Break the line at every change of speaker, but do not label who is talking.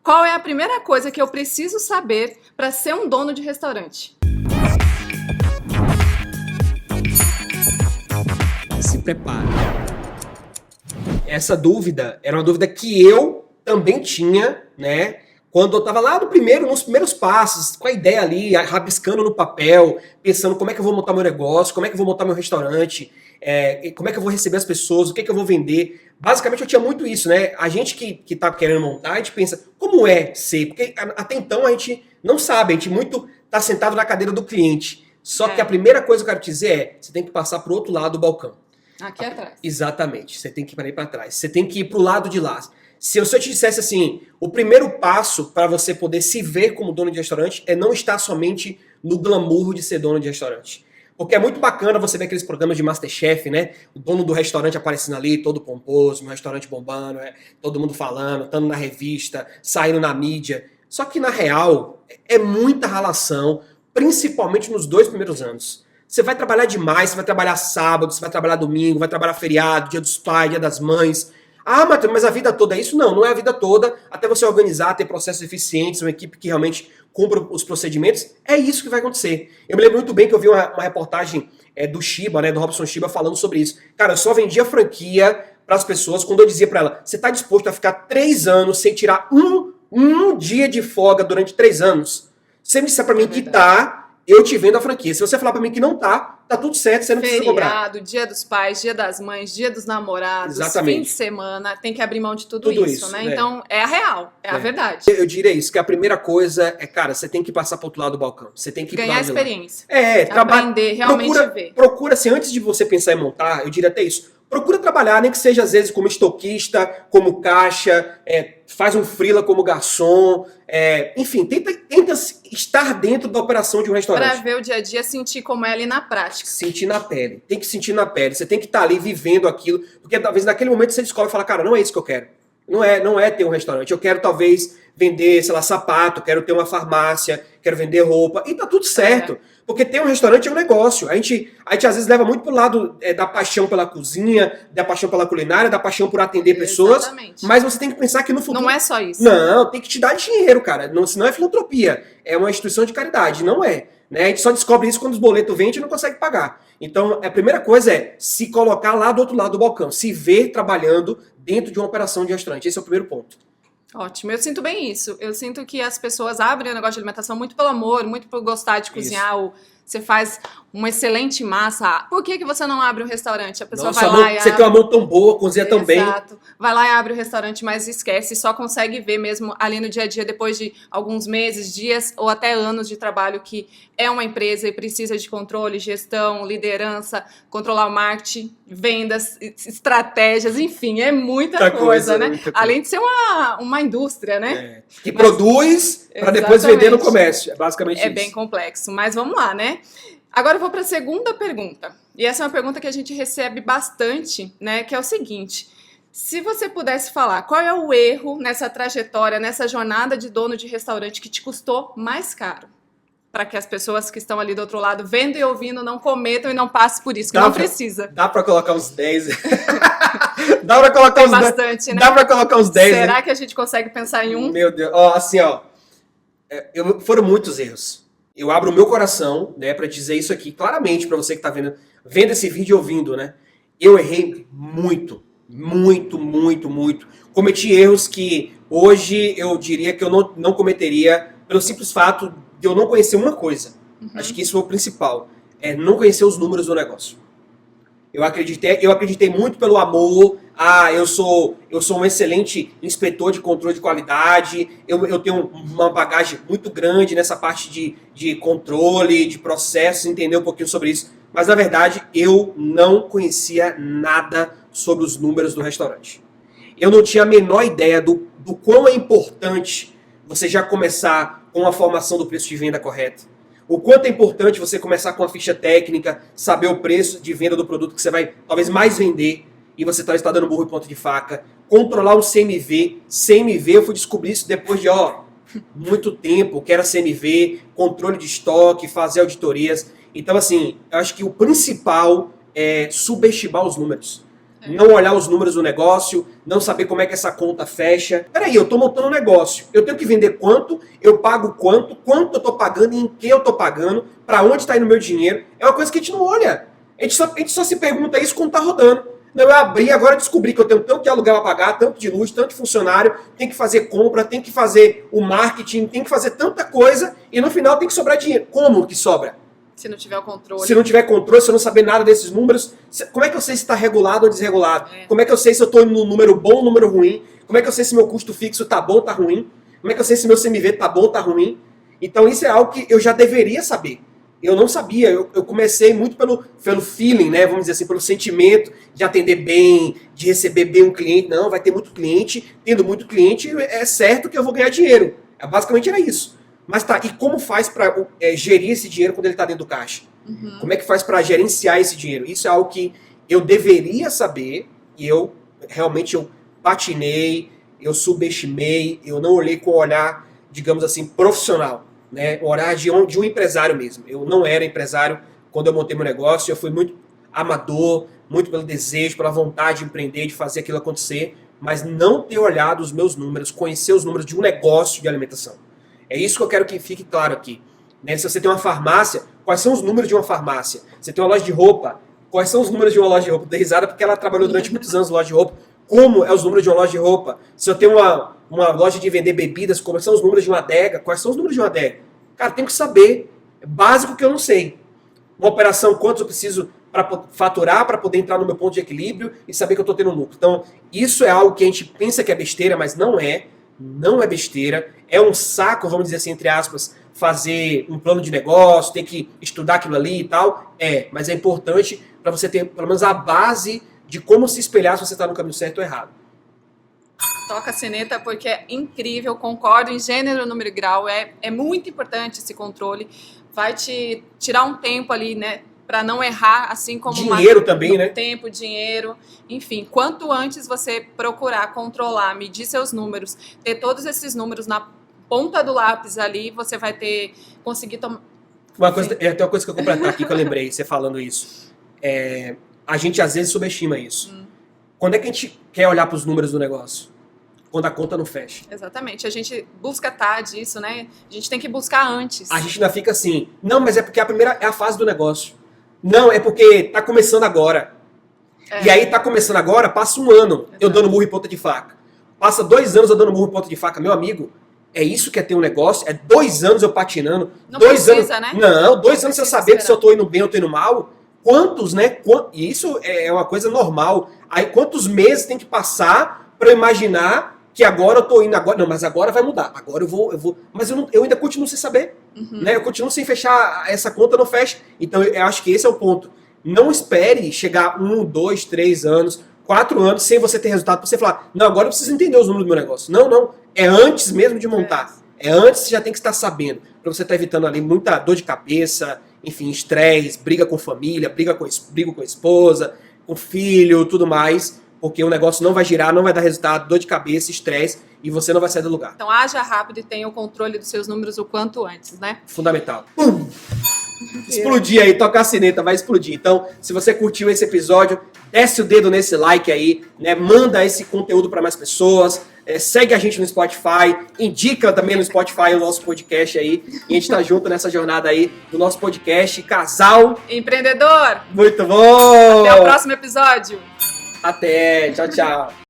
Qual é a primeira coisa que eu preciso saber para ser um dono de restaurante?
Se prepare. Essa dúvida era uma dúvida que eu também tinha, né? Quando eu estava lá nos primeiros passos, com a ideia ali, rabiscando no papel, pensando como é que eu vou montar meu negócio, como é que eu vou montar meu restaurante, como é que eu vou receber as pessoas, o que é que eu vou vender. Basicamente eu tinha muito isso, né? A gente que tá querendo montar, a gente pensa, como é ser? Porque até então a gente não sabe, a gente muito tá sentado na cadeira do cliente. Só que a primeira coisa que eu quero te dizer é, você tem que passar pro outro lado do balcão.
Aqui atrás.
Exatamente, você tem que ir para trás, você tem que ir pro lado de lá. Se eu te dissesse assim, o primeiro passo para você poder se ver como dono de restaurante é não estar somente no glamour de ser dono de restaurante. Porque é muito bacana você ver aqueles programas de MasterChef, né? O dono do restaurante aparecendo ali, todo pomposo, no restaurante bombando, todo mundo falando, estando na revista, saindo na mídia. Só que na real, é muita ralação, principalmente nos 2 primeiros anos. Você vai trabalhar demais, você vai trabalhar sábado, você vai trabalhar domingo, vai trabalhar feriado, dia dos pais, dia das mães. Ah, Matheus, mas a vida toda é isso? Não, não é a vida toda. Até você organizar, ter processos eficientes, uma equipe que realmente cumpra os procedimentos, é isso que vai acontecer. Eu me lembro muito bem que eu vi uma reportagem do Shiba, né, do Robson Shiba, falando sobre isso. Cara, eu só vendia franquia para as pessoas quando eu dizia para ela, você está disposto a ficar 3 anos sem tirar um dia de folga durante 3 anos? Se você me disser para mim que tá, eu te vendo a franquia. Se você falar pra mim que não tá tudo certo, você não precisa comprar.
Feriado, dia dos pais, dia das mães, dia dos namorados,
Exatamente.
fim de semana, tem que abrir mão de tudo isso, né? Então, é a real, é a verdade.
Eu diria isso, que a primeira coisa é, cara, você tem que passar pro outro lado do balcão. Você tem que
ganhar experiência.
Aprender,
realmente ver.
Procura, assim, antes de você pensar em montar, eu diria até isso, procura trabalhar, nem que seja às vezes como estoquista, como caixa, faz um freela como garçom, enfim, tenta estar dentro da operação de um restaurante.
Para ver o dia a dia, sentir como é ali na prática.
Sentir na pele, tem que sentir na pele, você tem que estar ali vivendo aquilo, porque talvez naquele momento você descobre e fala, cara, não é isso que eu quero. Não é ter um restaurante, eu quero talvez vender, sei lá, sapato, quero ter uma farmácia, quero vender roupa, e tá tudo certo. Porque ter um restaurante é um negócio. A gente às vezes leva muito pro lado da paixão pela cozinha, da paixão pela culinária, da paixão por atender pessoas.
Exatamente.
Mas você tem que pensar que no futuro...
Não é só isso.
Não, tem que te dar dinheiro, cara. Não, senão é filantropia. É uma instituição de caridade, não é. Né? A gente só descobre isso quando os boletos vêm e a gente não consegue pagar. Então, a primeira coisa é se colocar lá do outro lado do balcão. Se ver trabalhando dentro de uma operação de restaurante. Esse é o primeiro ponto.
Ótimo, eu sinto bem isso. Eu sinto que as pessoas abrem o negócio de alimentação muito pelo amor, muito por gostar de cozinhar. Ou você faz uma excelente massa. Por que você não abre um restaurante? A pessoa vai lá e
você tem uma mão tão boa, cozinha tão bem.
Exato. Vai lá e abre o restaurante, mas esquece. Só consegue ver mesmo ali no dia a dia, depois de alguns meses, dias ou até anos de trabalho, que é uma empresa e precisa de controle, gestão, liderança, controlar o marketing, vendas, estratégias, enfim, é muita coisa, né? Muita coisa. Além de ser uma indústria, né?
Que produz para depois vender no comércio. É basicamente isso.
É bem complexo, mas vamos lá, né? Agora eu vou para a segunda pergunta. E essa é uma pergunta que a gente recebe bastante, né? Que é o seguinte: se você pudesse falar, qual é o erro nessa trajetória, nessa jornada de dono de restaurante que te custou mais caro? Para que as pessoas que estão ali do outro lado, vendo e ouvindo, não cometam e não passem por isso, que não precisa.
Dá para colocar uns 10. Dá para colocar
Tem
uns
bastante, 10. Né?
Dá para colocar uns 10.
Será
né?
que a gente consegue pensar em um?
Meu Deus. Foram muitos erros. Eu abro o meu coração, né, para dizer isso aqui claramente para você que tá vendo esse vídeo e ouvindo, né? Eu errei muito. Cometi erros que hoje eu diria que eu não cometeria pelo simples fato de eu não conhecer uma coisa. Acho que isso foi o principal. Não conhecer os números do negócio. Eu acreditei muito pelo amor. Eu sou um excelente inspetor de controle de qualidade. Eu tenho uma bagagem muito grande nessa parte de controle, de processos, entender um pouquinho sobre isso. Mas, na verdade, eu não conhecia nada sobre os números do restaurante. Eu não tinha a menor ideia do quão é importante você já começar com a formação do preço de venda correta. O quanto é importante você começar com a ficha técnica, saber o preço de venda do produto que você vai talvez mais vender e você está dando burro em ponta de faca. Controlar um CMV. CMV, eu fui descobrir isso depois de muito tempo, que era CMV, controle de estoque, fazer auditorias. Então, assim, eu acho que o principal é subestimar os números. Não olhar os números do negócio, não saber como é que essa conta fecha. Peraí, eu tô montando um negócio. Eu tenho que vender quanto, eu pago quanto eu tô pagando e em que eu tô pagando, pra onde está indo o meu dinheiro. É uma coisa que a gente não olha. A gente só se pergunta isso quando tá rodando. Não, eu abri, agora descobri que eu tenho tanto de aluguel a pagar, tanto de luz, tanto de funcionário, tem que fazer compra, tem que fazer o marketing, tem que fazer tanta coisa e no final tem que sobrar dinheiro. Como que sobra?
Se não tiver o controle.
Se não tiver controle, se eu não saber nada desses números, como é que eu sei se está regulado ou desregulado? Como é que eu sei se eu estou indo no número bom ou no número ruim? Como é que eu sei se meu custo fixo está bom ou está ruim? Como é que eu sei se meu CMV está bom ou está ruim? Então isso é algo que eu já deveria saber. Eu não sabia, eu comecei muito pelo feeling, né? Vamos dizer assim, pelo sentimento de atender bem, de receber bem um cliente. Não, vai ter muito cliente, tendo muito cliente, é certo que eu vou ganhar dinheiro. Basicamente era isso. Mas tá, e como faz para gerir esse dinheiro quando ele está dentro do caixa? Como é que faz para gerenciar esse dinheiro? Isso é algo que eu deveria saber e eu realmente patinei, eu subestimei, eu não olhei com o olhar, digamos assim, profissional, né? O olhar de um empresário mesmo. Eu não era empresário quando eu montei meu negócio, eu fui muito amador, muito pelo desejo, pela vontade de empreender, de fazer aquilo acontecer, mas não ter olhado os meus números, conhecer os números de um negócio de alimentação. É isso que eu quero que fique claro aqui. Né? Se você tem uma farmácia, quais são os números de uma farmácia? Você tem uma loja de roupa, quais são os números de uma loja de roupa? Dei risada porque ela trabalhou durante muitos anos em loja de roupa. Como é os números de uma loja de roupa? Se eu tenho uma loja de vender bebidas, quais são os números de uma adega? Quais são os números de uma adega? Cara, tem que saber. É básico que eu não sei. Uma operação, quantos eu preciso para faturar, para poder entrar no meu ponto de equilíbrio e saber que eu estou tendo lucro. Então, isso é algo que a gente pensa que é besteira, mas não é. Não é besteira. É um saco, vamos dizer assim, entre aspas, fazer um plano de negócio, ter que estudar aquilo ali e tal. Mas é importante para você ter pelo menos a base de como se espelhar se você está no caminho certo ou errado.
Toca a sineta porque é incrível, concordo em gênero, número e grau, é muito importante esse controle, vai te tirar um tempo ali, né, para não errar, assim como
dinheiro também, né?
Tempo, dinheiro, enfim, quanto antes você procurar controlar, medir seus números, ter todos esses números na ponta do lápis ali, você vai conseguir tomar.
Tem uma coisa que eu completar aqui que eu lembrei, você falando isso. A gente às vezes subestima isso. Quando é que a gente quer olhar para os números do negócio? Quando a conta não fecha.
Exatamente. A gente busca tarde isso, né? A gente tem que buscar antes.
A gente ainda fica assim, não, mas é porque a primeira é a fase do negócio. Não, é porque tá começando agora. E aí tá começando agora, passa um ano eu dando murro em ponta de faca. Passa 2 anos eu dando murro em ponta de faca. Meu amigo, é isso que é ter um negócio? É 2 anos eu patinando.
Não
2
precisa,
anos,
né?
Não, 2 anos você saber
esperar.
se eu tô indo bem ou tô indo mal. Quantos, né? E isso é uma coisa normal. Aí quantos meses tem que passar para eu imaginar que agora eu tô indo agora. Não, mas agora vai mudar. Agora eu vou. Mas eu ainda continuo sem saber. Né? Eu continuo sem fechar, essa conta não fecha. Então eu acho que esse é o ponto. Não espere chegar 1, 2, 3 anos, 4 anos sem você ter resultado para você falar, não, agora eu preciso entender os números do meu negócio. Não. É antes mesmo de montar. É antes, você já tem que estar sabendo. Para você estar evitando ali muita dor de cabeça, enfim, estresse, briga com família, briga com a esposa, com o filho, tudo mais. Porque o negócio não vai girar, não vai dar resultado, dor de cabeça, estresse, e você não vai sair do lugar.
Então haja rápido e tenha o controle dos seus números o quanto antes, né?
Fundamental. Pum! Explodir aí, tocar a sineta, vai explodir. Então, se você curtiu esse episódio, desce o dedo nesse like aí, né? Manda esse conteúdo para mais pessoas, segue a gente no Spotify, indica também no Spotify o nosso podcast aí, e a gente tá junto nessa jornada aí do nosso podcast Casal
Empreendedor!
Muito bom!
Até o próximo episódio!
Até, tchau, tchau.